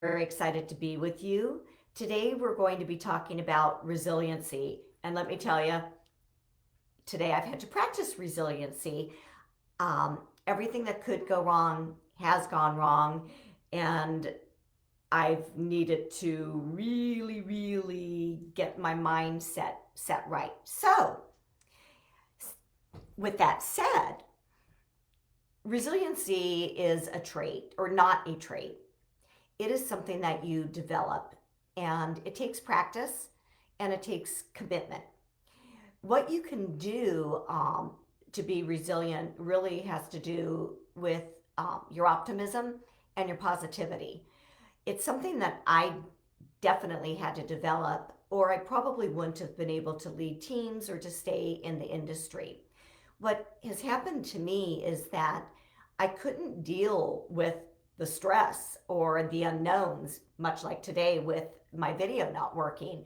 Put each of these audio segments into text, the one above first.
Very excited to be with you. Today we're going to be talking about resiliency. And let me tell you, today I've had to practice resiliency. Everything that could go wrong has gone wrong, and I've needed to really get my mindset set right. So, with that said, resiliency is a trait or not a trait. It is something that you develop, and it takes practice and it takes commitment. What you can do to be resilient really has to do with your optimism and your positivity. It's something that I definitely had to develop, or I probably wouldn't have been able to lead teams or to stay in the industry. What has happened to me is that I couldn't deal with the stress or the unknowns, much like today with my video not working.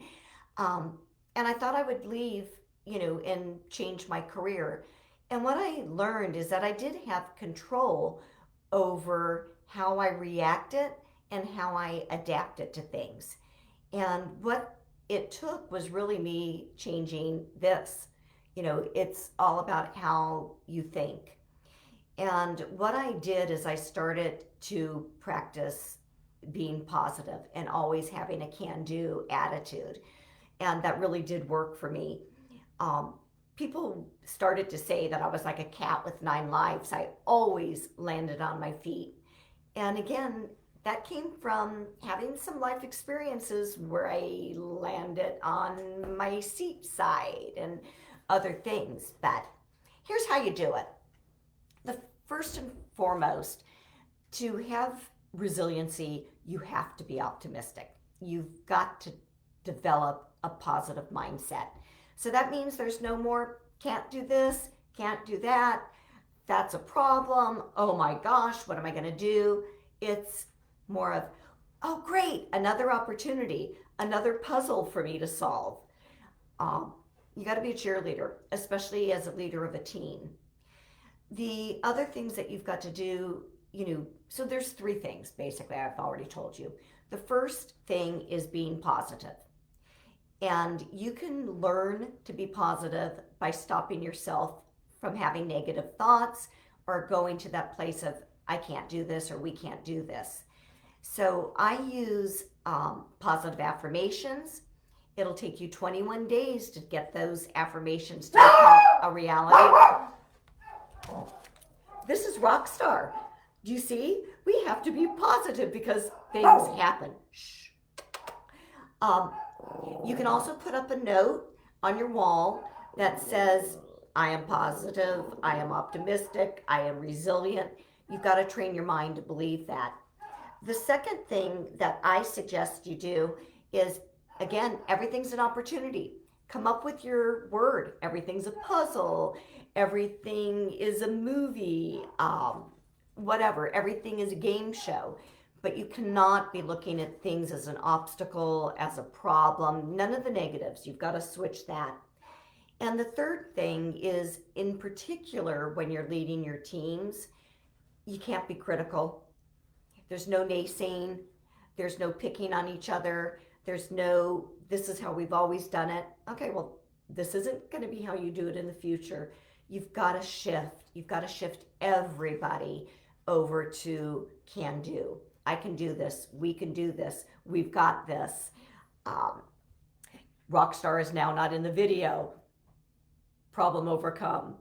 And I thought I would leave, and change my career. And what I learned is that I did have control over how I reacted and how I adapted to things. And what it took was really me changing this. It's all about how you think. And what I did is I started to practice being positive and always having a can do attitude. And that really did work for me. People started to say that I was like a cat with 9 lives. I always landed on my feet. And again, that came from having some life experiences where I landed on my seat side and other things. But here's how you do it. The first and foremost, to have resiliency, you have to be optimistic. You've got to develop a positive mindset. So that means there's no more can't do this, can't do that, that's a problem, oh my gosh, what am I going to do? It's more of, oh great, another opportunity, another puzzle for me to solve. You got to be a cheerleader, especially as a leader of a team. The other things that you've got to do, so there's 3 things basically I've already told you. The first thing is being positive. And you can learn to be positive by stopping yourself from having negative thoughts or going to that place of, I can't do this or we can't do this. So I use positive affirmations. It'll take you 21 days to get those affirmations to become a reality. This is Rockstar. Do you see? We have to be positive because things happen. Shh. You can also put up a note on your wall that says, I am positive, I am optimistic, I am resilient. You've got to train your mind to believe that. The second thing that I suggest you do is, again, everything's an opportunity. Come up with your word. Everything's a puzzle. Everything is a movie. Whatever. Everything is a game show. But you cannot be looking at things as an obstacle, as a problem. None of the negatives. You've got to switch that. And the third thing is, in particular, when you're leading your teams, you can't be critical. There's no naysaying. There's no picking on each other. There's no, this is how we've always done it. Okay, well, this isn't going to be how you do it in the future. You've got to shift. You've got to shift everybody over to can do. I can do this. We can do this. We've got this. Rockstar is now not in the video. Problem overcome.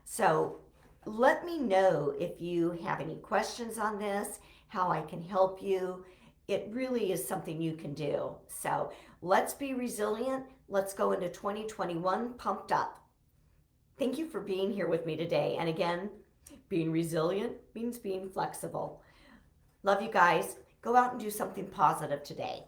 So let me know if you have any questions on this, how I can help you. It really is something you can do. So let's be resilient. Let's go into 2021 pumped up. Thank you for being here with me today. And again, being resilient means being flexible. Love you guys. Go out and do something positive today.